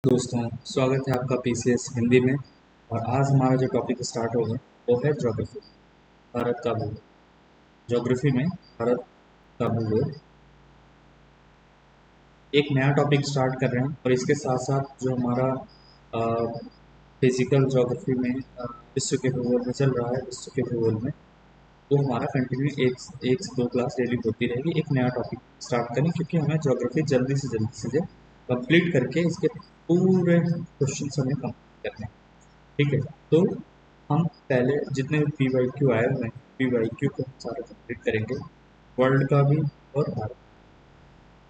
दोस्तों, स्वागत है आपका पीसीएस हिंदी में। और आज हमारा जो टॉपिक स्टार्ट होगा वो है ज्योग्राफी, भारत का भूगोल। ज्योग्राफी में भारत का भूगोल एक नया टॉपिक स्टार्ट कर रहे हैं, और इसके साथ साथ जो हमारा फिजिकल ज्योग्राफी में विश्व के भूगोल में चल रहा है, विश्व के भूगोल में वो हमारा कंटिन्यू एक से दो क्लास डेली होती रहेगी। एक नया टॉपिक स्टार्ट करें क्योंकि हमें ज्योग्राफी जल्दी से कंप्लीट करके इसके पूरे क्वेश्चन हमें कंप्लीट करने हैं। ठीक है, तो हम पहले जितने भी पी वाई क्यू आए हुए हैं, पी वाई क्यू को हम सारा कंप्लीट करेंगे, वर्ल्ड का भी और भारत।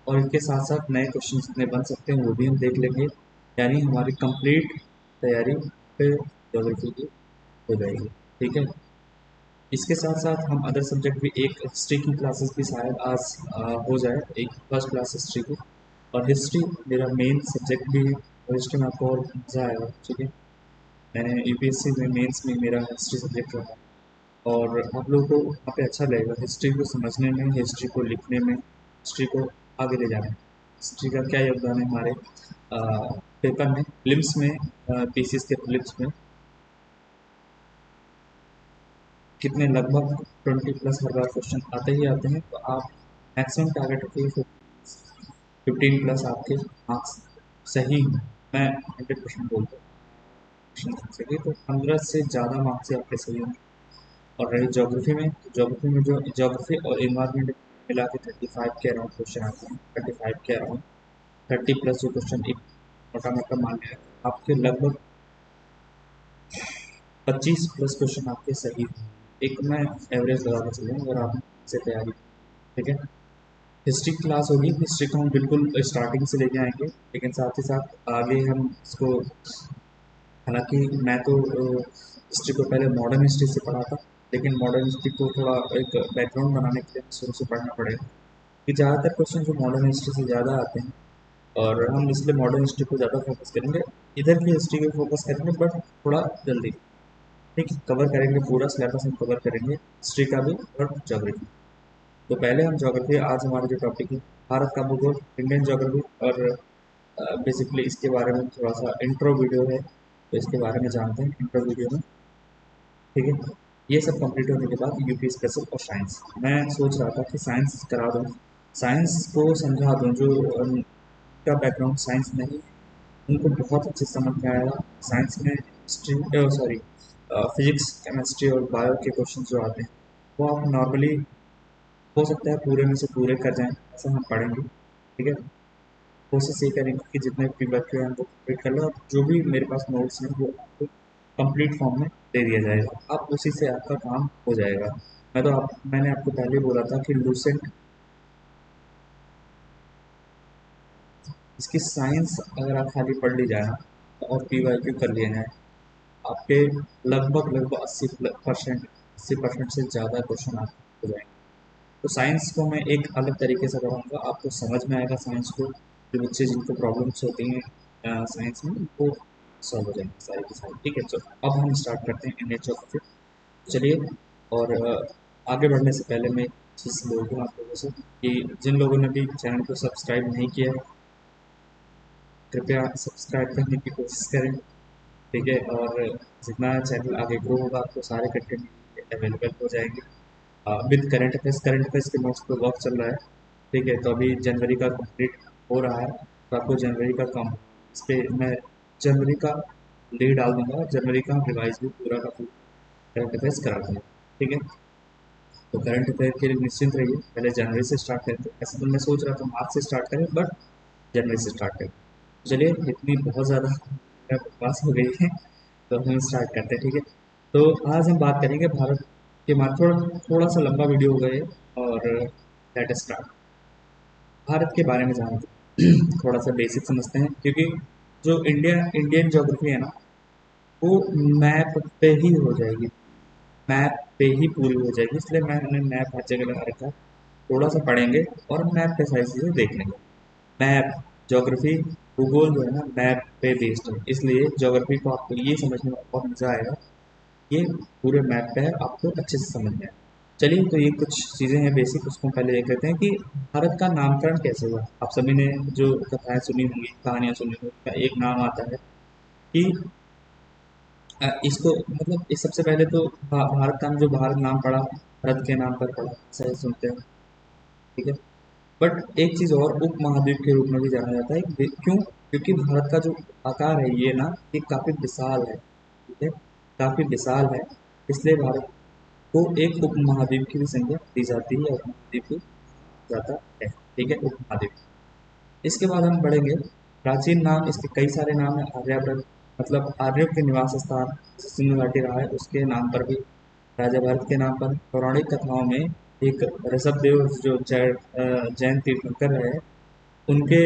और इसके साथ साथ नए क्वेश्चन जितने बन सकते हैं वो भी हम देख लेंगे। यानी हमारी कंप्लीट तैयारी फिर ज्योग्राफी की हो जाएगी। ठीक है, इसके साथ साथ हम अदर सब्जेक्ट भी, एक हिस्ट्री की क्लासेस भी शायद आज हो जाए, एक फर्स्ट क्लास हिस्ट्री की। और हिस्ट्री मेरा मेन सब्जेक्ट भी है, और हिस्ट्री में आपको और मज़ा आएगा। ठीक है, मैंने यूपीएससी में मेंस में मेरा हिस्ट्री सब्जेक्ट रहा, और आप लोगों को वहाँ पे अच्छा लगेगा हिस्ट्री को समझने में, हिस्ट्री को लिखने में, हिस्ट्री को आगे ले जाने में। हिस्ट्री का क्या योगदान है हमारे पेपर में, प्रीलिम्स में, पीसीएस के प्रीलिम्स में कितने, लगभग 20+ हर बार क्वेश्चन आते ही आते हैं। तो आप मैक्सिमम टारगेट रखिए 15+ आपके मार्क्स सही हैं। मैं 100% बोलता हूँ सही, तो 15 से ज़्यादा मार्क्स ही आपके सही होंगे। और रही ज्योग्राफी में, ज्योग्राफी में जो ज्योग्राफी और इन्वायरमेंट मिला के 35 के अराउंड क्वेश्चन आते हैं, 35 के अराउंड, 30+ जो क्वेश्चन एक मोटा मोटा मान लिया, आपके लगभग 25+ क्वेश्चन आपके सही हैं। एक मैं एवरेज लगा के चलूँ अगर आप से तैयारी। ठीक है, हिस्ट्री क्लास होगी, हिस्ट्री को हम बिल्कुल स्टार्टिंग से लेके आएंगे, लेकिन साथ ही साथ आगे हम इसको, हालांकि मैं तो हिस्ट्री को पहले मॉडर्न हिस्ट्री से पढ़ा था, लेकिन मॉडर्न हिस्ट्री को थोड़ा एक बैकग्राउंड बनाने के लिए शुरू से पढ़ना पड़ेगा, कि ज़्यादातर क्वेश्चन जो मॉडर्न हिस्ट्री से ज़्यादा आते हैं, और हम इसलिए मॉडर्न हिस्ट्री को ज़्यादा फोकस करेंगे। इधर की हिस्ट्री को फोकस करेंगे बट थोड़ा जल्दी। ठीक है, कवर करेंगे, पूरा सिलेबस हम कवर करेंगे हिस्ट्री का भी और ज्योग्राफी। तो पहले हम ज्योग्राफी, आज हमारा जो टॉपिक है भारत का भूगोल, इंडियन ज्योग्राफी, और बेसिकली इसके बारे में थोड़ा सा इंट्रो वीडियो है, तो इसके बारे में जानते हैं इंट्रो वीडियो में। ठीक है, ये सब कंप्लीट होने के बाद यूपी स्पेशल और साइंस, मैं सोच रहा था कि साइंस करा दूँ, साइंस को समझा दूँ। जो का बैकग्राउंड साइंस नहीं, उनको बहुत अच्छे समझ में आएगा। साइंस में हिस्ट्री, सॉरी, फिजिक्स, केमिस्ट्री और बायो के क्वेश्चन जो आते हैं वो आप नॉर्मली हो सकता है पूरे में से पूरे कर जाएं, ऐसा हम पढ़ेंगे। ठीक है, कोशिश ये करेंगे कि जितने भी बच्चे हैं वो कंप्लीट कर लो, और जो भी मेरे पास नोट्स हैं वो आपको कंप्लीट फॉर्म में दे दिया जाएगा, आप उसी से आपका काम हो जाएगा। मैंने आपको पहले बोला था कि लूसेंट, इसकी साइंस अगर आप खाली पढ़ ली जाए ना, और पी वाई क्यू कर लिया जाए, आपके लगभग लगभग 80% से ज़्यादा क्वेश्चन आप हो जाएंगे। तो साइंस को मैं एक अलग तरीके से पढ़ाऊँगा, आपको समझ में आएगा साइंस को, जो बच्चे जिनको प्रॉब्लम्स होती हैं साइंस में वो सॉल्व हो जाएंगे सारी की सारी। ठीक है, चलो अब हम स्टार्ट करते हैं इंडियन ज्योग्राफी। चलिए, और आगे बढ़ने से पहले मैं एक चीज़ बोल दूँ आप लोगों से, कि जिन लोगों ने भी चैनल को सब्सक्राइब नहीं किया है, कृपया सब्सक्राइब करने की कोशिश करें। ठीक है, और जितना चैनल आगे ग्रो होगा आपको सारे कंटेंट अवेलेबल हो जाएंगे विद करंट अफेयर्स के नोट्स पे वर्क चल रहा है। ठीक है, तो अभी जनवरी का कंप्लीट हो रहा है, तो आपको जनवरी का कम, इस पर मैं जनवरी का लीड डाल दूंगा, जनवरी का रिवाइज भी पूरा का पूरा करंट अफेयर्स करा दूंगा। ठीक है, तो करंट अफेयर के लिए निश्चिंत रहिए, पहले जनवरी से स्टार्ट करेंगे। ऐसे तो मैं सोच रहा था मार्च से स्टार्ट करें, बट जनवरी से स्टार्ट करें। चलिए, इतनी बहुत ज़्यादा बकवास हो गई है, तो हम स्टार्ट करते हैं। ठीक है, तो आज हम बात करेंगे भारत के बारे, थोड़ा थोड़ा सा लंबा वीडियो हो गया है, और लेट अस स्टार्ट। भारत के बारे में जानते हैं थोड़ा सा बेसिक समझते हैं, क्योंकि जो इंडियन ज्योग्राफी है ना, वो मैप पे ही हो जाएगी, मैप पे ही पूरी हो जाएगी, इसलिए मैंने मैप हर जगह लगा रखा है। थोड़ा सा पढ़ेंगे और मैप पे सारी चीज़ें देख लेंगे। मैप, ज्योग्राफी, भूगोल जो है ना मैप पे बेस्ड है, इसलिए ज्योग्राफी को आपको ये समझने में बहुत मजा आएगा, ये पूरे मैप पे है, आपको अच्छे से समझ में आएगा। चलिए, तो ये कुछ चीज़ें हैं बेसिक, उसको पहले देख लेते हैं कि भारत का नामकरण कैसे हुआ। आप सभी ने जो कथाएं सुनी होंगी, कहानियां सुनी होंगी, का एक नाम आता है कि इसको मतलब इस सबसे पहले तो भारत का जो भारत नाम पड़ा, भारत के नाम पर पड़ा, ऐसा ही सुनते हैं। ठीक है। बट एक चीज़ और, उप महाद्वीप के रूप में भी जाना जाता है। क्यों? क्योंकि भारत का जो आकार है ये ना, ये काफ़ी विशाल है। ठीक है। काफ़ी विशाल है, इसलिए भारत को एक उप महाद्वीप की भी संज्ञा दी जाती है, उप महाद्वीप की जाता है। ठीक है, उप महाद्वीप। इसके बाद हम बढ़ेंगे। प्राचीन नाम इसके कई सारे नाम है। आर्यावर्त मतलब आर्यों के निवास स्थान सिंधु घाटी रहा है, उसके नाम पर भी। राजा भरत के नाम पर। पौराणिक कथाओं में एक ऋषभदेव जो जैन तीर्थंकर है, उनके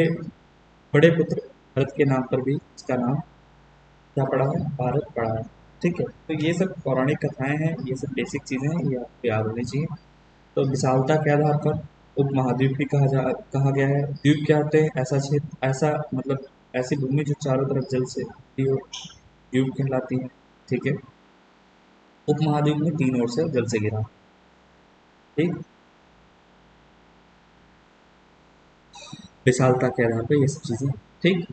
बड़े पुत्र भरत के नाम पर भी इसका नाम क्या पड़ा है? भारत पड़ा है। ठीक है। तो ये सब पौराणिक कथाएं हैं, ये सब बेसिक चीजें हैं, ये आपको याद होनी चाहिए। तो विशालता के आधार पर उपमहाद्वीप भी कहा गया है। द्वीप क्या होते हैं? ऐसा क्षेत्र, ऐसा मतलब ऐसी भूमि जो चारों तरफ जल से घिरी हो, द्वीप कहलाती है। ठीक है। उपमहाद्वीप में तीन ओर से जल से घिरा। ठीक। विशालता के आधार पर ये सब चीजें। ठीक।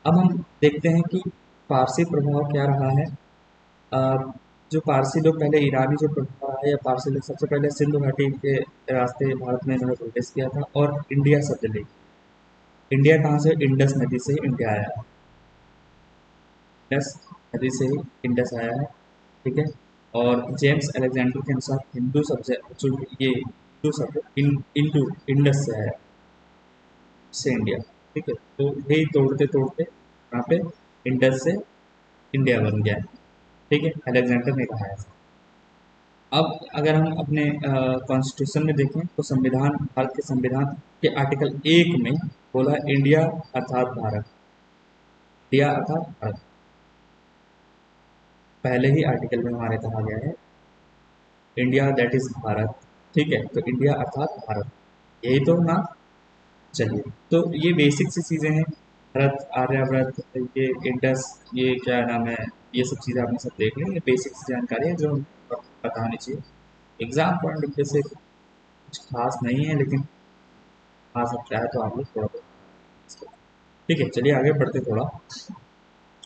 अब हम देखते हैं कि पारसी प्रभाव क्या रहा है। अ, जो पारसी लोग पहले, ईरानी जो प्रभाव रहा है, या पारसी लोग सबसे पहले सिंधु घाटी के रास्ते भारत में इन्होंने प्रवेश किया था और इंडिया शब्द ले। इंडिया कहाँ से? इंडस नदी से ही इंडिया आया है। इंडस नदी से ही इंडस आया है। ठीक है। और जेम्स अलेक्जेंडर के अनुसार हिंदू शब्द जो ये हिंदू शब्द इंडू इंडस से आया, से इंडिया। ठीक है। तो यही तोड़ते तोड़ते यहाँ पे इंडस से इंडिया बन गया है। ठीक है, अलेक्जेंडर ने कहा है। अब अगर हम अपने कॉन्स्टिट्यूशन में देखें तो संविधान, भारत के संविधान के आर्टिकल 1 में बोला इंडिया अर्थात भारत। इंडिया अर्थात भारत, पहले ही आर्टिकल में हमारे कहा गया है इंडिया दैट इज भारत। ठीक है। तो इंडिया अर्थात भारत, यही तो ना। चलिए, तो ये बेसिक सी चीज़ें हैं। भारत, आर्यव्रत, ये इंडस, ये क्या नाम है, ये सब चीज़ें आपने सब देख ली। ये बेसिक सी जानकारी है जो हमको पता होनी चाहिए। एग्जाम पॉइंट ऑफ व्यू से कुछ खास नहीं है, लेकिन आ सकता है तो आप लोग थोड़ा बहुत। ठीक है, चलिए आगे बढ़ते थोड़ा।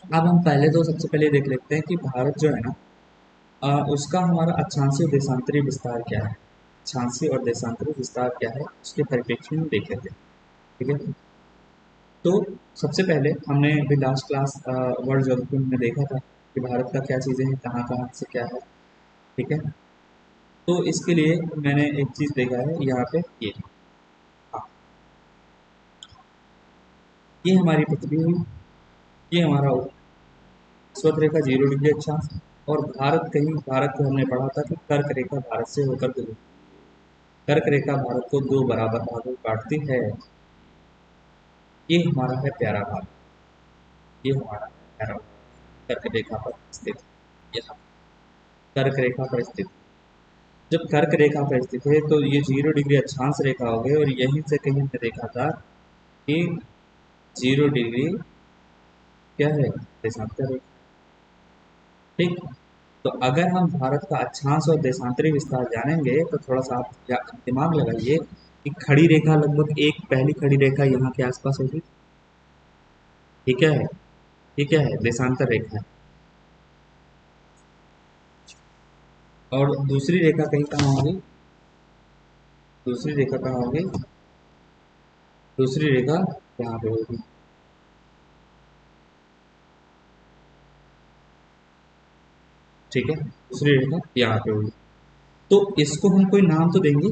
अब हम पहले तो सबसे पहले देख लेते हैं कि भारत जो है ना, उसका हमारा अक्षांशीय और देशांतरी विस्तार क्या है। अक्षांशीय और देशांतरी विस्तार क्या है, उसके परिप्रेक्ष्य में देख लेते हैं। ठीक है। तो सबसे पहले हमने अभी लास्ट क्लास वर्ल्ड ज्योग्राफी में देखा था कि भारत का क्या चीज़ें हैं, कहाँ कहाँ से क्या है। ठीक है। तो इसके लिए मैंने एक चीज़ देखा है यहाँ पे, ये। हाँ, ये हमारी पृथ्वी हुई, ये हमारा स्वत रेखा 0 डिग्री अक्षांश। और भारत, कहीं भारत को हमने पढ़ा था कि कर्क रेखा भारत से होकर गुजरती है। कर्क रेखा भारत को दो बराबर भागों में काटती है। ये हमारा है प्यारा भारत, ये हमारा प्यारा भारत, कर्क रेखा पर स्थित। यहाँ कर्क रेखा पर स्थित। जब कर्क रेखा पर स्थित है तो ये 0 डिग्री अक्षांश रेखा हो गई, और यहीं से कहीं हमने देखा था कि 0 डिग्री क्या है? देशांतर रेखा। ठीक। तो अगर हम भारत का अक्षांश और देशांतरी विस्तार जानेंगे तो थोड़ा सा आप दिमाग लगाइए कि खड़ी रेखा लगभग एक, पहली खड़ी रेखा यहाँ के आसपास होगी। ठीक है। ठीक है, देशांतर रेखा है। और दूसरी रेखा कहीं कहाँ होगी? दूसरी रेखा कहाँ होगी? दूसरी रेखा यहाँ पे होगी। ठीक है, दूसरी रेखा यहाँ पे होगी। तो इसको हम कोई नाम तो देंगे।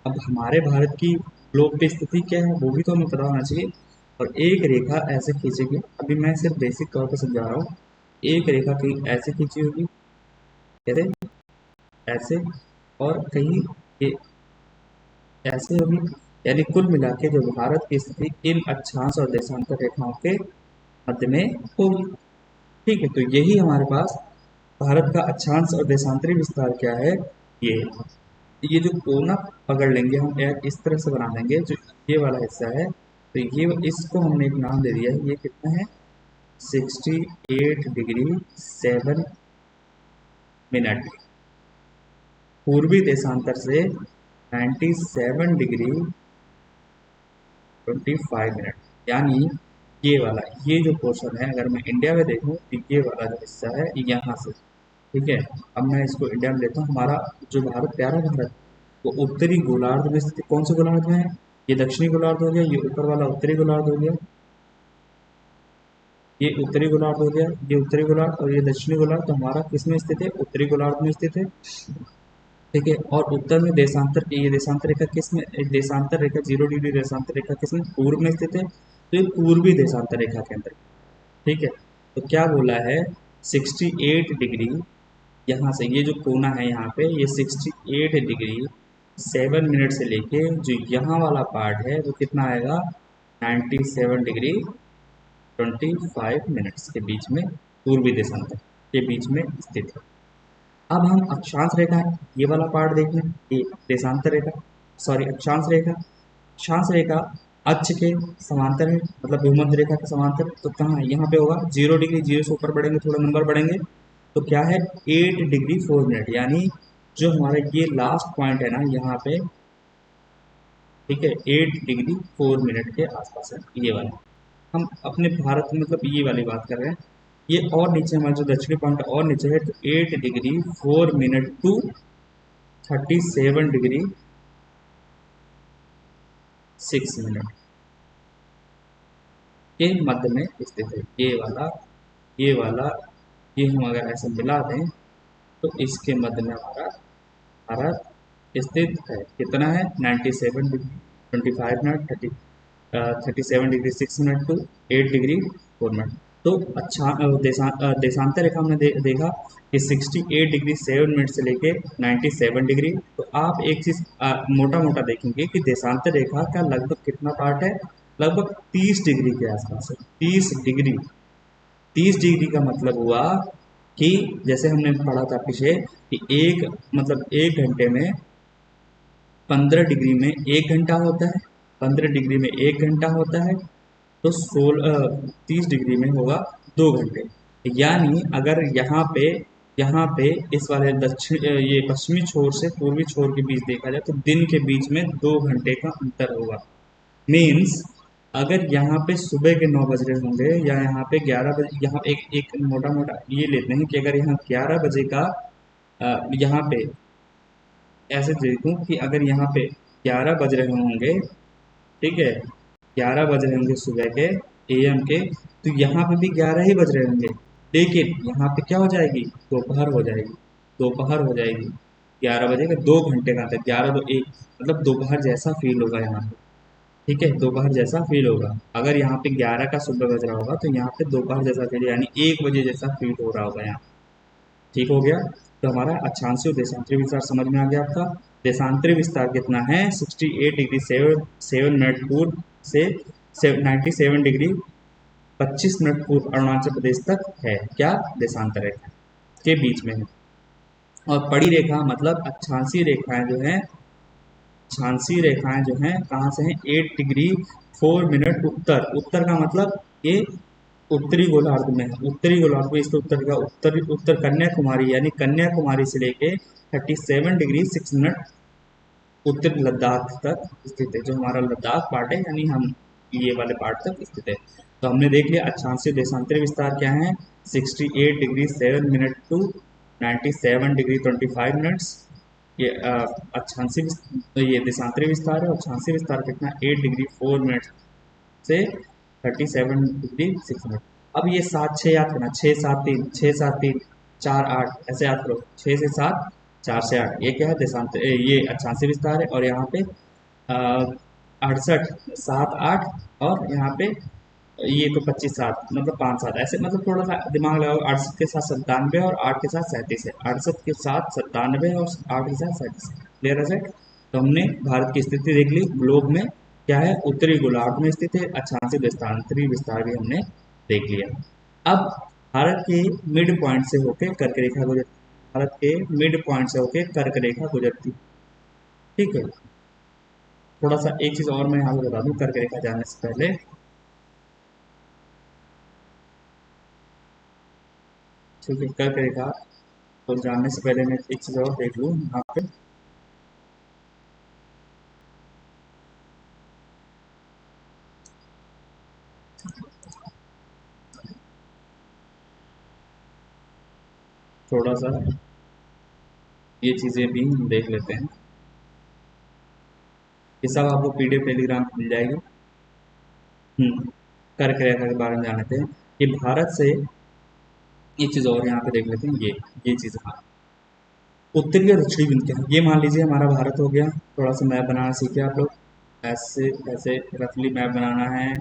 अब हमारे भारत की ग्लोब पे स्थिति क्या है वो भी तो हमें पता होना चाहिए। और एक रेखा ऐसे खींचेगी, अभी मैं सिर्फ बेसिक तौर पर समझा रहा हूँ। एक रेखा कहीं ऐसे खींची होगी, कैसे? ऐसे। और कहीं ये ऐसे होगी। यानी कुल मिला के जो भारत की स्थिति इन अक्षांश और देशांतर रेखाओं के मध्य में होगी। ठीक है। तो यही हमारे पास भारत का अक्षांश और देशांतरी विस्तार क्या है, ये है। ये जो कोना पकड़ लेंगे हम, इस तरह से बना देंगे, जो ये वाला हिस्सा है, तो ये इसको हमने एक नाम दे दिया है। ये कितना है? 68 डिग्री 7 मिनट। पूर्वी देशांतर से 97 डिग्री 25 मिनट, यानी ये वाला, ये जो पोर्शन है अगर मैं इंडिया में देखूँ तो ये वाला जो हिस्सा है ये यहाँ से, ठीक है। अब मैं इसको इंडिया में लेता हूँ, हमारा जो भारत, प्यारा भारत, वो उत्तरी गोलार्ध में स्थित, कौन से गोलार्ध में है? ये दक्षिणी गोलार्ध हो गया, ये ऊपर वाला उत्तरी गोलार्ध हो गया, ये उत्तरी गोलार्ध हो गया, ये उत्तरी गोलार्ध, और ये दक्षिणी गोलार्ध। तो हमारा किस में स्थित है? उत्तरी गोलार्ध में स्थित है, ठीक है। और उत्तर में देशांतर, ये देशांतर रेखा किस में, एक देशांतर रेखा 0 डिग्री देशांतर रेखा किस में? पूर्व में स्थित है, तो ये पूर्वी देशांतर रेखा के अंदर, ठीक है। तो क्या बोला है? 68 डिग्री, यहाँ से ये जो कोना है यहाँ पे, ये 68 डिग्री 7 मिनट से लेके जो यहाँ वाला पार्ट है वो कितना आएगा? 97 डिग्री 25 मिनट्स के बीच में, पूर्वी देशांतर के बीच में स्थित है। अब हम अक्षांश रेखा, ये वाला पार्ट देख लें, ये देशांतर रेखा, सॉरी अक्षांश रेखा, अक्षांश रेखा अक्ष के समांतर है, मतलब भूमध्य रेखा के समांतर। तो कहाँ है? यहाँ पे होगा 0 डिग्री, 0 से ऊपर बढ़ेंगे थोड़ा नंबर बढ़ेंगे, तो क्या है? 8 डिग्री 4 मिनट, यानी जो हमारा ये लास्ट पॉइंट है ना यहाँ पे, ठीक है, 8 डिग्री 4 मिनट के आसपास है ये वाला। हम अपने भारत में मतलब ये वाली बात कर रहे हैं, ये और नीचे हमारा जो दक्षिणी पॉइंट और नीचे है, तो 8 degree 4 minute to 37 degree 6 minute के मध्य में स्थित है ये वाला, ये वाला, ये हम अगर ऐसे मिला दें तो इसके मध्य में हमारा भारत स्थित है। कितना है? 97 degree 25 minute, 37 degree 6 minute to 8 degree 4 minute. तो अच्छा, देशांतर रेखा हमने देखा कि 68 डिग्री 7 मिनट से लेके 97 डिग्री। तो आप एक चीज मोटा मोटा देखेंगे कि देशांतर रेखा का लगभग कितना पार्ट है? लगभग 30 डिग्री के आसपास है। 30 डिग्री, 30 डिग्री का मतलब हुआ कि जैसे हमने पढ़ा था पीछे कि एक, मतलब 1 घंटे में 15 डिग्री में 1 घंटा होता है, 15 डिग्री में 1 घंटा होता है, तो 30 डिग्री में होगा 2 घंटे। यानी अगर यहाँ पे इस वाले दक्षिण ये पश्चिमी छोर से पूर्वी छोर के बीच देखा जाए तो दिन के बीच में 2 घंटे का अंतर होगा। मीन्स अगर यहाँ पे सुबह के 9 बज रहे होंगे या यहाँ पे 11 बजे, यहाँ एक एक मोटा मोटा ये लेते हैं कि अगर यहाँ 11 बजे का यहाँ पे ऐसे देखूं कि अगर यहाँ पे 11 बज रहे होंगे, ठीक है, 11 बज रहे होंगे सुबह के AM के, तो यहाँ पे भी 11 ही बज रहे होंगे, लेकिन यहाँ पे क्या हो जाएगी? दोपहर हो जाएगी, दोपहर हो जाएगी। 11 बजे का 2 घंटे का अंतर, 11 2 1, मतलब दोपहर जैसा फील होगा यहाँ पे, ठीक है, दोपहर जैसा फील होगा। अगर यहाँ पे 11 का सुबह बज रहा होगा तो यहाँ पे दोपहर जैसा फील, यानी 1 बजे जैसा फील हो रहा होगा यहाँ, ठीक हो गया। तो हमारा अक्षांशीय और देशांतरी विस्तार समझ में आ गया आपका। देशांतरी विस्तार कितना है? 68 डिग्री 7 मिनट पूर्व से 97 डिग्री 25 मिनट पूर्व अरुणाचल प्रदेश तक है, क्या? देशांतर रेखा के बीच में है। और पड़ी रेखा मतलब अक्षांशीय रेखाएं जो हैं, अक्षांशीय रेखाएं जो हैं कहाँ से हैं? 8 डिग्री 4 मिनट उत्तर, उत्तर का मतलब ये उत्तरी गोलार्ध में है, उत्तरी गोलार्ध में, इसके उत्तर का उत्तर, उत्तर कन्याकुमारी, यानी कन्याकुमारी से लेके 37 डिग्री 6 मिनट उत्तर लद्दाख तक स्थित है, जो हमारा लद्दाख पार्ट है, यानी हम ये वाले पार्ट तक स्थित है। तो हमने देख लिया अक्षांशीय देशांतरी विस्तार क्या है, 68 degree 7 minute to 97 degree 25 minutes, ये ये देशांतरी विस्तार है। और अक्षांशीय विस्तार कितना? 8 डिग्री 4 मिनट से 37 डिग्री 6 मिनट। अब ये 7 6 याद करना, 6 7 3, 6 7 3 4 8, ऐसे याद करो, 6 से 7, 4 से 8, ये क्या है? ये अक्षांशीय विस्तार है। और यहाँ पे 68 7 8, और यहाँ पे ये तो 25 7, मतलब 5 7, ऐसे मतलब थोड़ा सा दिमाग लगाओ। 68 के साथ 97 और 8 के साथ 37 है, 68 के साथ 97 और 8 के साथ 37 है। क्लियर है सेट? तो हमने भारत की स्थिति देख ली, ग्लोब में क्या है? उत्तरी गोलार्ध में स्थित है। अक्षांशीय देशांतरी विस्तार भी हमने देख लिया। अब भारत के मिड पॉइंट से होकर कर्क रेखा गुजरती, भारत के मिड पॉइंट से होकर कर्क रेखा गुजरती, ठीक है। थोड़ा सा एक चीज और मैं यहाँ पे बता दूं कर्क रेखा जाने से पहले, ठीक है। कर्क रेखा तो जानने से पहले मैं एक चीज़ और देख लूँ यहाँ पे। थोड़ा सा ये चीज़ें भी हम देख लेते हैं। ये सब आपको पीडीएफ टेलीग्राम पे मिल जाएगी। कर्क रेखा के बारे में जान लेते हैं कि भारत से एक चीज़ और यहाँ पे देख लेते हैं। ये चीज़, हाँ, उत्तरी और दक्षिणी बिंदु क्या है। ये मान लीजिए हमारा भारत हो गया। थोड़ा सा मैप बनाना सीखे आप लोग। ऐसे ऐसे रफली मैप बनाना है।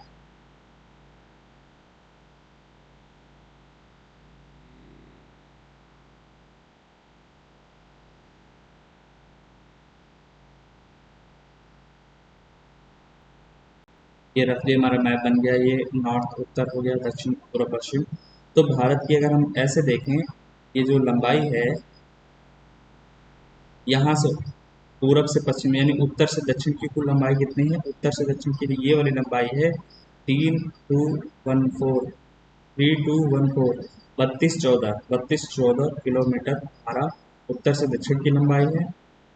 ये रफली हमारा मैप बन गया। ये नॉर्थ उत्तर हो गया, दक्षिण पूर्व पश्चिम। तो भारत की अगर हम ऐसे देखें, ये जो लंबाई है यहाँ से पूरब से पश्चिम यानी उत्तर से दक्षिण की कुल लंबाई कितनी है, उत्तर से दक्षिण की ये वाली लंबाई है 3214 3214 किलोमीटर हमारा उत्तर से दक्षिण की लंबाई है।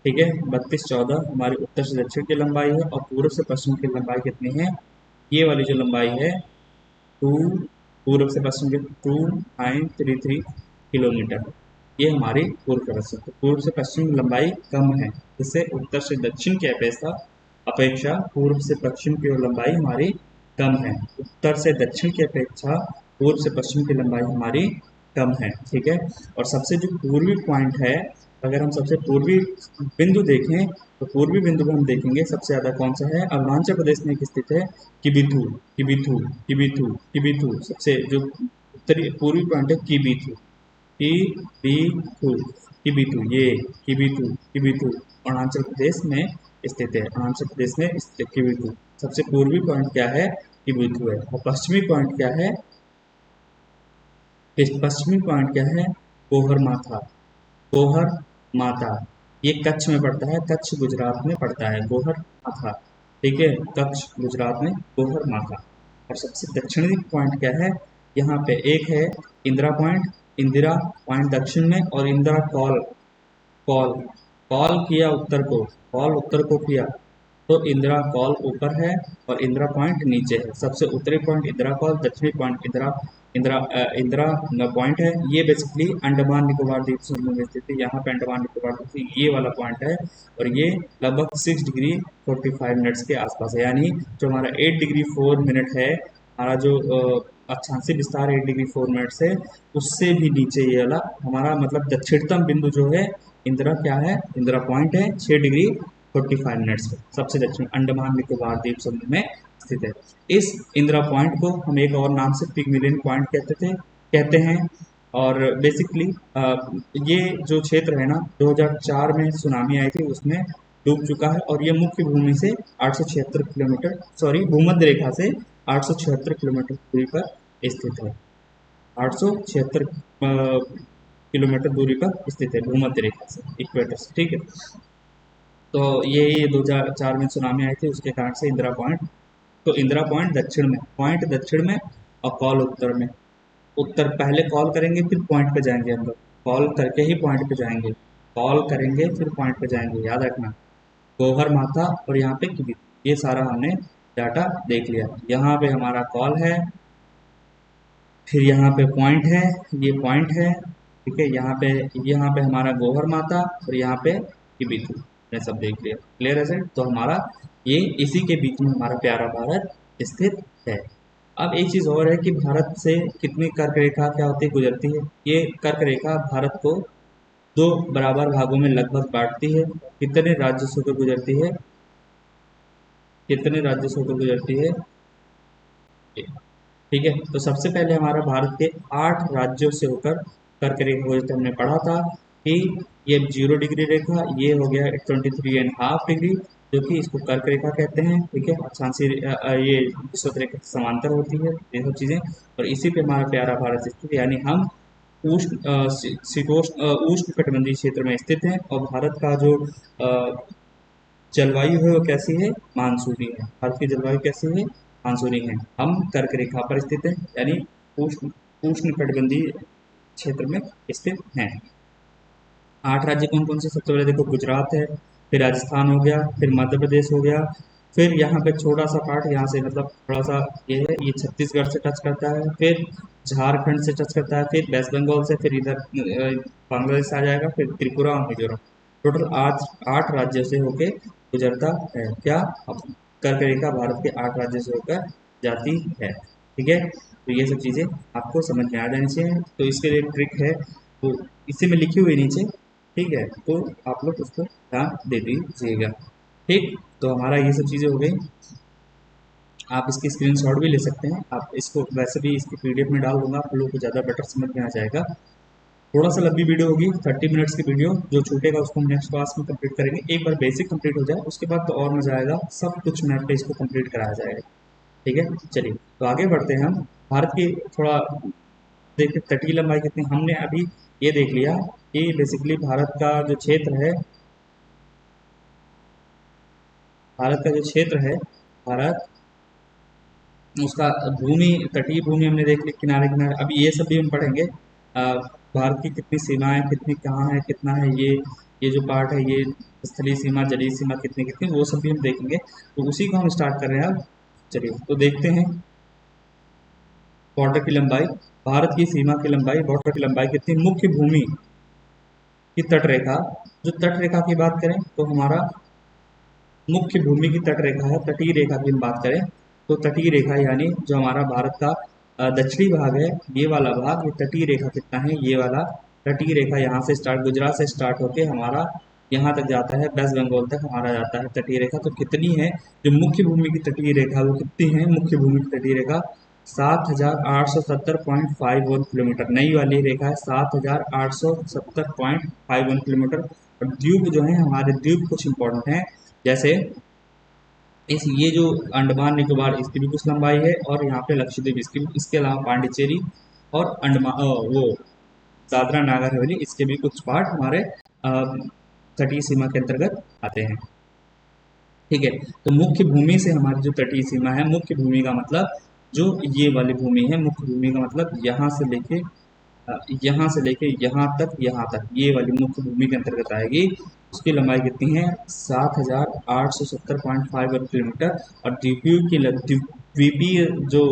ठीक है, 3214 हमारी उत्तर से दक्षिण की लंबाई है। और पूर्व से पश्चिम की लंबाई कितनी है, ये वाली जो लंबाई है टू, पूर्व से पश्चिम की 2933 किलोमीटर। ये हमारी पूर्व से पश्चिम, तो पूर्व से पश्चिम लंबाई कम है। जिससे उत्तर से दक्षिण की अपेक्षा अपेक्षा पूर्व से पश्चिम की ओर लंबाई हमारी कम है। उत्तर से दक्षिण की अपेक्षा पूर्व से पश्चिम की लंबाई हमारी कम है। ठीक है, और सबसे जो पूर्वी पॉइंट है, अगर हम सबसे पूर्वी बिंदु देखें तो पूर्वी बिंदु को हम देखेंगे सबसे ज़्यादा कौन सा है, अरुणाचल प्रदेश में स्थित है किबिथु। किबिथु किबिथु किबिथु सबसे जो उत्तरी पूर्वी पॉइंट है किबिथु। किबिथु किबिथु ये किबिथु किबिथु अरुणाचल प्रदेश में स्थित है। अरुणाचल प्रदेश में स्थित किबिथु सबसे पूर्वी पॉइंट क्या है, किबिथु है। और पश्चिमी पॉइंट क्या है, पश्चिमी पॉइंट क्या है, गोहर माथा। गोहर माता, ये कच्छ में पड़ता है, कच्छ गुजरात में पड़ता है गोहर माथा। ठीक है, कच्छ गुजरात में गोहर माथा। और सबसे दक्षिणी पॉइंट क्या है, यहाँ पे एक है इंदिरा पॉइंट। इंदिरा पॉइंट दक्षिण में, और इंदिरा कॉल, कॉल कॉल किया उत्तर को, कॉल उत्तर को किया तो इंदिरा कॉल ऊपर है और इंदिरा पॉइंट नीचे है। सबसे उत्तरी पॉइंट इंदिरा कॉल, दक्षिणी पॉइंट इंदिरा इंदिरा इंदिरा पॉइंट है। ये बेसिकली अंडमान निकोबार द्वीप समूह में स्थित है। यहाँ पे अंडमान निकोबार द्वीप से ये वाला पॉइंट है, और ये लगभग 6 डिग्री 45 मिनट्स के आसपास है। यानी जो हमारा 8 डिग्री 4 मिनट है, हमारा जो अक्षांशीय विस्तार 8 डिग्री 4 मिनट से उससे भी नीचे ये वाला हमारा मतलब दक्षिणतम बिंदु जो है इंदिरा क्या है, इंदिरा पॉइंट है 6 डिग्री 45 मिनट्स पे सबसे दक्षिण अंडमान निकोबार द्वीप समूह में स्थित है। इस इंदिरा पॉइंट को हम एक और नाम से पिग्मिलियन पॉइंट कहते हैं। और बेसिकली ये जो क्षेत्र है ना, 2004 में सुनामी आई थी उसमें डूब चुका है। और ये मुख्य भूमि से 876 किलोमीटर, सॉरी भूमध्य रेखा से 876 किलोमीटर दूरी पर स्थित है। 876 किलोमीटर दूरी पर स्थित है भूमध्य रेखा से, इक्वेटर से। ठीक है, तो ये 2004 में सुनामी आई थी उसके कारण से इंदिरा पॉइंट। तो इंदिरा पॉइंट दक्षिण में, पॉइंट दक्षिण में और कॉल उत्तर में। उत्तर पहले कॉल करेंगे फिर पॉइंट पे जाएंगे हम लोग, कॉल करके ही पॉइंट पे जाएंगे। कॉल करेंगे फिर पॉइंट पे जाएंगे, याद रखना। गोहर माथा और यहाँ पे किबी, ये सारा हमने डाटा देख लिया। यहाँ पे हमारा कॉल है, फिर यहाँ पे पॉइंट है, ये पॉइंट है। ठीक है, यहाँ पे हमारा गोहर माता और यहाँ पे किबिथु, ने सब देख लिया। क्लियर है सर, तो हमारा ये इसी के बीच में हमारा प्यारा भारत स्थित है। अब एक चीज़ और है कि भारत से कितनी कर्क रेखा क्या होती है, गुजरती है। ये कर्क रेखा भारत को दो बराबर भागों में लगभग बांटती है। कितने राज्यों से होकर गुजरती है, कितने राज्यों से होकर गुजरती है। ठीक है, तो सबसे पहले हमारा भारत के 8 राज्यों से होकर कर्क रेखा गुजरती है। हमने पढ़ा था कि ये 0 डिग्री रेखा, ये हो गया 23.5 डिग्री, जो कि इसको कर्क रेखा कहते हैं। ठीक है, अक्षांशीय ये विषुवत रेखा के समांतर होती है ये सब चीज़ें। और इसी पे हमारा प्यारा भारत स्थित है। यानी हम उष्ण कटिबंधीय क्षेत्र में स्थित हैं। और भारत का जो जलवायु है वो कैसी है, मानसूनी है। भारत की जलवायु कैसी है, मानसूनी है। हम कर्क रेखा पर स्थित हैं, यानी उष्ण उष्ण कटिबंधीय क्षेत्र में स्थित हैं। 8 राज्य कौन कौन से? सबसे पहले देखो गुजरात है, फिर राजस्थान हो गया, फिर मध्य प्रदेश हो गया, फिर यहाँ पे छोटा सा पार्ट यहाँ से मतलब थोड़ा सा ये है, ये छत्तीसगढ़ से टच करता है, फिर झारखंड से टच करता है, फिर वेस्ट बंगाल से, फिर इधर बांग्लादेश आ जाएगा, फिर त्रिपुरा और मिजोरम। टोटल 8 राज्यों से होके गुजरता है क्या? अब कर्क रेखा भारत के 8 राज्यों से होकर जाती है। ठीक है, तो ये सब चीज़ें आपको समझ में आ जानी चाहिए। तो इसके लिए ट्रिक है, तो इसी में लिखी हुई नीचे। ठीक है, तो आप लोग उसको ध्यान दे दीजिएगा। ठीक, तो हमारा ये सब चीज़ें हो गई। आप इसकी स्क्रीनशॉट भी ले सकते हैं, आप इसको वैसे भी इसकी पीडीएफ में डाल दूंगा, आप लोगों को ज़्यादा बेटर समझ में आ जाएगा। थोड़ा सा लंबी वीडियो होगी, 30 मिनट्स की वीडियो। जो छूटेगा उसको हम नेक्स्ट क्लास में कंप्लीट करेंगे। एक बार बेसिक कंप्लीट हो जाए उसके बाद तो और मजा आएगा, सब कुछ मैप पे इसको कंप्लीट कराया जाएगा। ठीक है, चलिए तो आगे बढ़ते हैं हम। भारत की थोड़ा देखिए तटीय लंबाई कितनी, हमने अभी ये देख लिया कि बेसिकली भारत का जो क्षेत्र है, भारत का जो क्षेत्र है, भारत उसका भूमि, तटीय भूमि हमने देख ली, किनारे किनारे। अभी ये सब भी हम पढ़ेंगे। भारत की कितनी सीमाएं, कितनी कहाँ है, कितना है ये जो पार्ट है, ये स्थलीय सीमा, जलीय सीमा कितनी कितनी, वो सब भी हम देखेंगे। तो उसी को हम स्टार्ट कर रहे हैं अब। चलिए तो देखते हैं बॉर्डर की लंबाई। भारत की सीमा की लंबाई, बॉर्डर की लंबाई कितनी, मुख्य भूमि की तट रेखा। जो तट रेखा की बात करें तो हमारा मुख्य भूमि की तट रेखा है। तटीय रेखा की हम बात करें तो तटीय रेखा यानी जो हमारा भारत का दक्षिणी भाग है, ये वाला भाग, ये तटीय रेखा कितना है, ये वाला तटीय रेखा यहाँ से स्टार्ट, गुजरात से स्टार्ट होके हमारा यहाँ तक जाता है, वेस्ट बंगाल तक हमारा जाता है तटीय रेखा। तो कितनी है जो मुख्य भूमि की तटीय रेखा, वो कितनी है मुख्य भूमि की तटीय रेखा? 7,870.51 किलोमीटर। नई वाली रेखा है 7,870.51 किलोमीटर। और द्वीप जो है हमारे, द्वीप कुछ इंपॉर्टेंट हैं, जैसे इस ये जो अंडमान निकोबार, इसकी भी कुछ लंबाई है, और यहाँ पे लक्षद्वीप, इसकी भी, इसके अलावा पांडिचेरी और अंडमान वो दादरा नागर हवेली, इसके भी कुछ पार्ट हमारे तटीय सीमा के अंतर्गत आते हैं। ठीक है, तो मुख्य भूमि से हमारी जो तटीय सीमा है, मुख्य भूमि का मतलब जो ये वाली भूमि है, मुख्य भूमि का मतलब यहाँ से लेके यहाँ तक ये वाली मुख्य भूमि के अंतर्गत आएगी। उसकी लंबाई कितनी है? 7,870.51 किलोमीटर। और द्वीपीय जो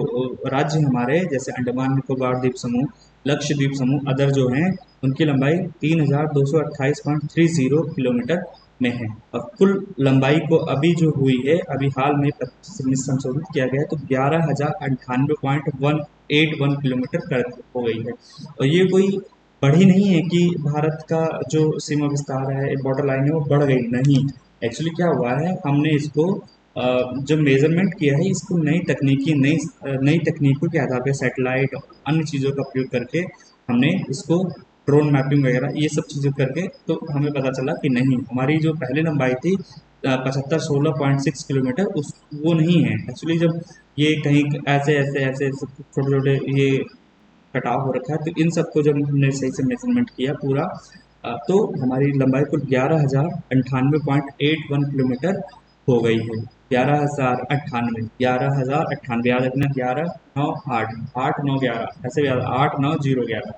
राज्य हमारे, जैसे अंडमान निकोबार द्वीप समूह, लक्षद्वीप समूह, अदर जो हैं, उनकी लंबाई 3,228.30 किलोमीटर में है। और कुल लंबाई को अभी जो हुई है, अभी हाल में 25 में संशोधित किया गया है, तो 11,098.181 किलोमीटर कर हो गई है। और ये कोई बढ़ी नहीं है कि भारत का जो सीमा विस्तार है, बॉर्डर लाइन है, वो बढ़ गई, नहीं। एक्चुअली क्या हुआ है, हमने इसको जो मेजरमेंट किया है, इसको नई तकनीकों के आधार पर, सैटेलाइट और अन्य चीज़ों का प्रयोग करके हमने इसको ड्रोन मैपिंग वगैरह ये सब चीज़ें करके, तो हमें पता चला कि नहीं, हमारी जो पहले लंबाई थी 75-16.6 किलोमीटर, उस वो नहीं है एक्चुअली। जब ये कहीं ऐसे ऐसे ऐसे ऐसे छोटे छोटे ये कटाव हो रखा है, तो इन सबको जब हमने सही से मेजरमेंट किया पूरा, तो हमारी लंबाई कुल 11,098.81 किलोमीटर हो गई है। 11,098, 11,098 याद रखना, 11, 9, 8, 8, 9, 11, ऐसे याद, 8, 9, 0, 11,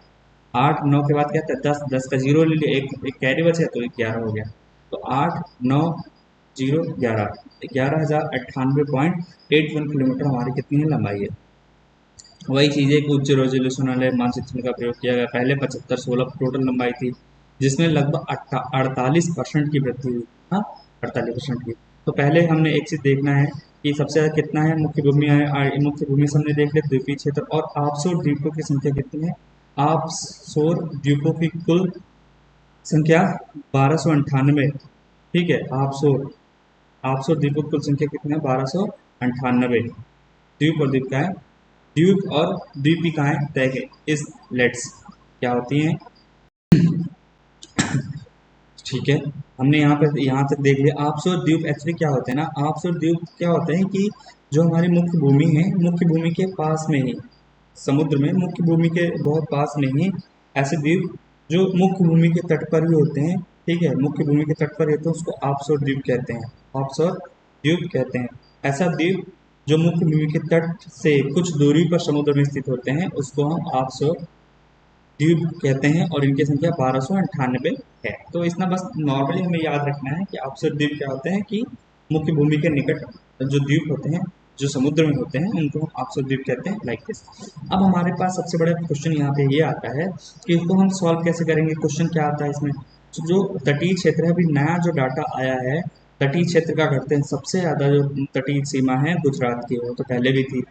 8, 9 के बाद क्या था, 10, 10 का जीरो ले लिया, एक कैरी बचा तो 11 हो गया। तो 8, 9, 0, 11, 11,098.81 किलोमीटर हमारी कितनी है लंबाई है। वही चीज़ है कि उच्च रेजोल्यूशन वाले मानचित्र का प्रयोग किया गया। पहले 75-16 टोटल लंबाई थी, जिसमें लगभग 48% की वृद्धि हुई। हाँ, 48% की। तो पहले हमने एक चीज़ देखना है कि सबसे ज़्यादा कितना है मुख्य भूमि है, मुख्य भूमि से हमने देख लिया, द्वीपीय क्षेत्र और ऑफशोर द्वीपों की संख्या कितनी है। ऑफशोर द्वीपों की कुल संख्या 1298। ठीक है, ऑफशोर ऑफशोर द्वीपों की कुल संख्या कितनी है? 1298। द्वीप और द्वीप का है, द्वीप और द्वीपिकाएं तय है इस लेट्स क्या होती हैं। ठीक है, हमने यहाँ तक देख लिया। ऑफशोर द्वीप एक्चुअली क्या होते हैं ना, ऑफशोर द्वीप क्या होते हैं कि जो हमारी मुख्य भूमि है, मुख्य भूमि के पास में ही, समुद्र में मुख्य भूमि के बहुत पास में ही ऐसे द्वीप जो मुख्य भूमि के तट पर ही होते हैं। ठीक है, मुख्य भूमि के तट पर रहते हैं, उसको ऑफशोर द्वीप कहते हैं, ऑफशोर द्वीप कहते हैं। ऐसा द्वीप जो मुख्य भूमि के तट से कुछ दूरी पर समुद्र में स्थित होते हैं, उसको हम ऑफशोर द्वीप कहते हैं और इनकी संख्या 1298 है। तो इतना बस नॉर्मली हमें याद रखना है कि अवसर द्वीप क्या होते हैं कि मुख्य भूमि के निकट जो द्वीप होते हैं जो समुद्र में होते हैं उनको हम अवसर द्वीप कहते हैं, लाइक दिस। अब हमारे पास सबसे बड़ा क्वेश्चन यहाँ पे ये आता है कि इसको हम सॉल्व कैसे करेंगे। क्वेश्चन क्या आता है इसमें, तो जो तटीय क्षेत्र है, अभी नया जो डाटा आया है तटीय क्षेत्र का करते हैं, सबसे ज़्यादा जो तटीय सीमा है गुजरात की, वो तो पहले भी थी।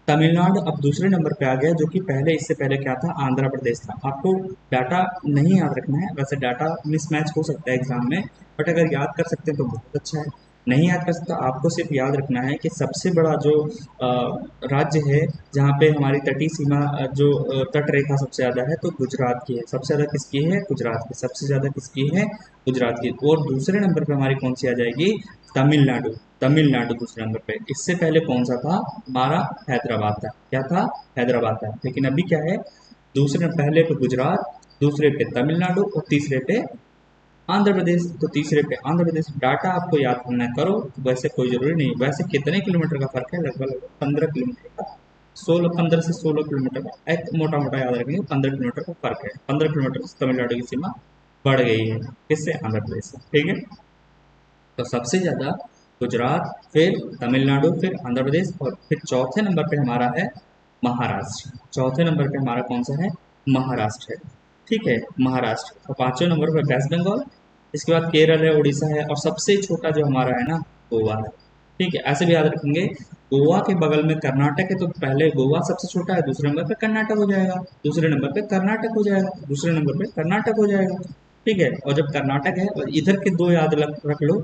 तमिलनाडु अब दूसरे नंबर पे आ गया, जो कि पहले इससे पहले क्या था, आंध्र प्रदेश था। आपको डाटा नहीं याद रखना है, वैसे डाटा मिसमैच हो सकता है एग्जाम में, बट अगर याद कर सकते हैं तो बहुत अच्छा है। नहीं याद कर सकते तो आपको सिर्फ याद रखना है कि सबसे बड़ा जो राज्य है जहाँ पे हमारी तटीय सीमा जो तट रेखा सबसे ज़्यादा है तो गुजरात की है। सबसे ज़्यादा किसकी है, गुजरात की। सबसे ज़्यादा किसकी है, गुजरात की। और दूसरे नंबर पे हमारी कौन सी आ जाएगी, तमिलनाडु। तमिलनाडु दूसरे नंबर पे। इससे पहले कौन सा था, हमारा हैदराबाद था। क्या था, हैदराबाद था। लेकिन अभी क्या है, दूसरे पहले पे गुजरात, दूसरे पे तमिलनाडु और तीसरे पे आंध्र प्रदेश। तो तीसरे पे आंध्र प्रदेश। डाटा आपको याद करना करो, वैसे कोई जरूरी नहीं। वैसे कितने किलोमीटर का फर्क है, लगभग लगभग 15 किलोमीटर का, 15 से 16 किलोमीटर का, एक मोटा मोटा याद रखेंगे 15 किलोमीटर का फर्क है। 15 किलोमीटर से तमिलनाडु की सीमा बढ़ गई है, किससे, आंध्र प्रदेश से। ठीक है, तो सबसे ज़्यादा गुजरात, फिर तमिलनाडु, फिर आंध्र प्रदेश, और फिर चौथे नंबर पे हमारा है महाराष्ट्र। चौथे नंबर पे हमारा कौन सा है, महाराष्ट्र है। ठीक है, महाराष्ट्र। और पांचवें नंबर पर वेस्ट बंगाल, इसके बाद केरल है, उड़ीसा है, और सबसे छोटा जो हमारा है ना, गोवा है। ठीक है, ऐसे भी याद रखेंगे। गोवा के बगल में कर्नाटक है, तो पहले गोवा सबसे छोटा है, दूसरे नंबर पे कर्नाटक हो जाएगा, दूसरे नंबर पे कर्नाटक हो जाएगा, दूसरे नंबर पे कर्नाटक हो जाएगा। ठीक है, और जब कर्नाटक है और इधर के दो याद रख लो।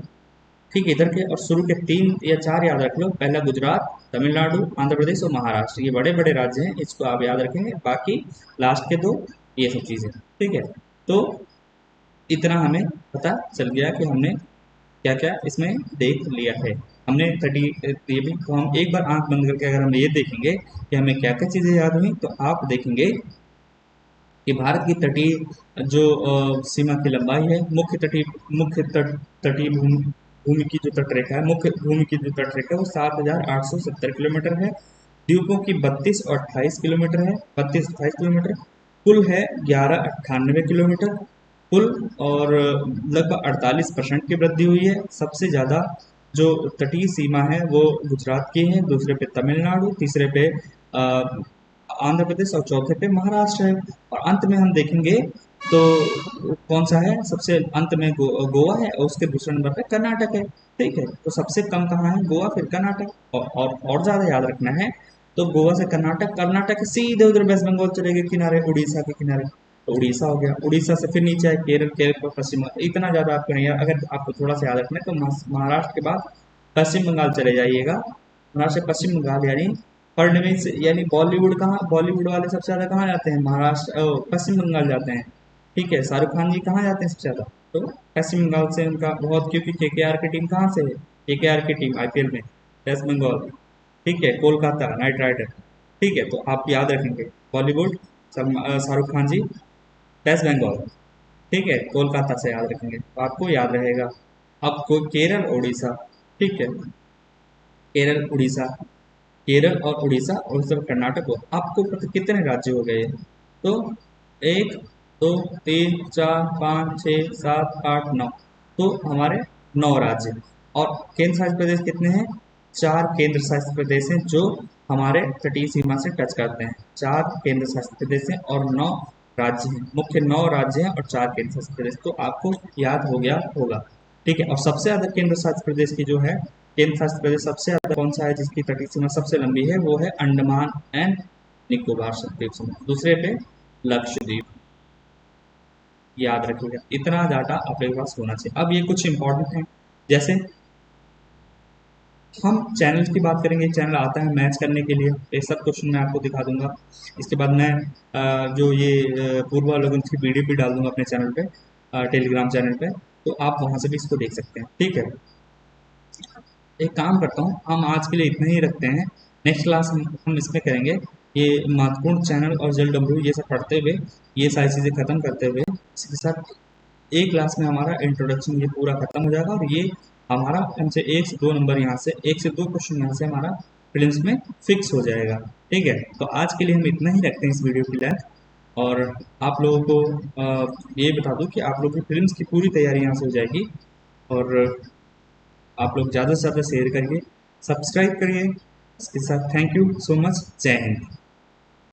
ठीक है, इधर के और शुरू के 3 या 4 याद रख लो। पहला गुजरात, तमिलनाडु, आंध्र प्रदेश और महाराष्ट्र, ये बड़े बड़े राज्य हैं, इसको आप याद रखेंगे। बाकी लास्ट के 2 ये सब चीज़ें। ठीक है, तो इतना हमें पता चल गया कि हमने क्या क्या इसमें देख लिया है। हमने 30 ये भी, तो हम एक बार आंख बंद करके अगर हम ये देखेंगे कि हमें क्या क्या चीज़ें याद हुई, तो आप देखेंगे कि भारत की तटीय जो सीमा की लंबाई है, मुख्य तटीय भूमि की जो तटरेखा है, मुख्य भूमि की जो तटरेखा है वो 7,870 किलोमीटर है। द्वीपों की 32 और 28 किलोमीटर है, 32-28 किलोमीटर। कुल है 1198 किलोमीटर कुल, और लगभग 48% की वृद्धि हुई है। सबसे ज़्यादा जो तटीय सीमा है वो गुजरात की है, दूसरे पे तमिलनाडु, तीसरे पे आंध्र प्रदेश और चौथे पे महाराष्ट्र है। और अंत में हम देखेंगे तो कौन सा है, सबसे अंत में गोवा है, और उसके दूसरे नंबर पे कर्नाटक है। ठीक है, तो सबसे कम कहाँ है, गोवा, फिर कर्नाटक। और ज़्यादा याद रखना है तो गोवा से कर्नाटक, कर्नाटक के सीधे उधर वेस्ट बंगाल चले गए किनारे, उड़ीसा के किनारे, तो उड़ीसा हो गया। उड़ीसा से फिर नीचे है केरल, केरल पर पश्चिम बंगाल। इतना ज़्यादा आपको नहीं, अगर आपको थोड़ा सा याद रखना है तो महाराष्ट्र के बाद पश्चिम बंगाल चले जाइएगा। महाराष्ट्र से पश्चिम बंगाल यानी फडणवीस, यानी बॉलीवुड कहाँ, बॉलीवुड वाले सबसे ज़्यादा कहाँ जाते हैं, महाराष्ट्र पश्चिम बंगाल जाते हैं। ठीक है, शाहरुख खान जी कहाँ जाते हैं सबसे ज़्यादा, तो पश्चिम बंगाल से उनका बहुत, क्योंकि केकेआर की टीम कहाँ से है, केकेआर की टीम आईपीएल में वेस्ट बंगाल। ठीक है, कोलकाता नाइट राइडर। ठीक है, तो आप याद रखेंगे बॉलीवुड शाहरुख खान जी, वेस्ट बंगाल। ठीक है, कोलकाता से याद रखेंगे तो आपको याद रहेगा। अब को केरल, उड़ीसा। ठीक है, केरल, उड़ीसा, केरल और उड़ीसा और सब कर्नाटक हो। आपको पता कितने राज्य हो गए, तो 1 2 3 4 5 6 7 8 9, तो हमारे 9 राज्य। और केंद्र शासित प्रदेश कितने हैं, 4 केंद्र शासित प्रदेश हैं जो हमारे तटीय सीमा से टच करते हैं। 4 केंद्र शासित प्रदेश हैं और 9 राज्य हैं, मुख्य 9 राज्य हैं और 4 केंद्र शासित प्रदेश। तो आपको याद हो गया होगा। ठीक है, और सबसे ज्यादा केंद्र शासित प्रदेश की जो है, केंद्र शासित प्रदेश सबसे ज्यादा कौन सा है जिसकी तटीय सीमा सबसे लंबी है, वो है अंडमान एंड निकोबार द्वीप समूह। दूसरे पे लक्षद्वीप। याद रखिएगा, इतना डाटा आपके पास होना चाहिए। अब ये कुछ इंपॉर्टेंट है, जैसे हम चैनल की बात करेंगे। चैनल आता है मैच करने के लिए, ये सब क्वेश्चन मैं आपको दिखा दूंगा। इसके बाद मैं जो ये पूर्व लोगों की वीडियो भी डाल दूंगा अपने चैनल पे, टेलीग्राम चैनल पे, तो आप वहां से भी इसको देख सकते हैं। ठीक है, एक काम करता हूँ, हम आज के लिए इतना ही रखते हैं। नेक्स्ट क्लास हम इसमें करेंगे ये महत्वपूर्ण चैनल और जल डब्ल्यू, ये सब पढ़ते हुए, ये सारी चीज़ें खत्म करते हुए, इसके साथ एक क्लास में हमारा इंट्रोडक्शन ये पूरा खत्म हो जाएगा। और ये हमारा हमसे 1 से 2 नंबर यहाँ से, 1 से 2 क्वेश्चन यहाँ से हमारा प्रीलिम्स में फिक्स हो जाएगा। ठीक है, तो आज के लिए हम इतना ही रखते हैं इस वीडियो की लेंथ। और आप लोगों को ये बता दूं कि आप लोगों की फिल्म्स की पूरी तैयारी यहाँ से हो जाएगी। और आप लोग ज़्यादा से ज़्यादा शेयर करिए, सब्सक्राइब करिए। इसके साथ थैंक यू सो मच। जय हिंद।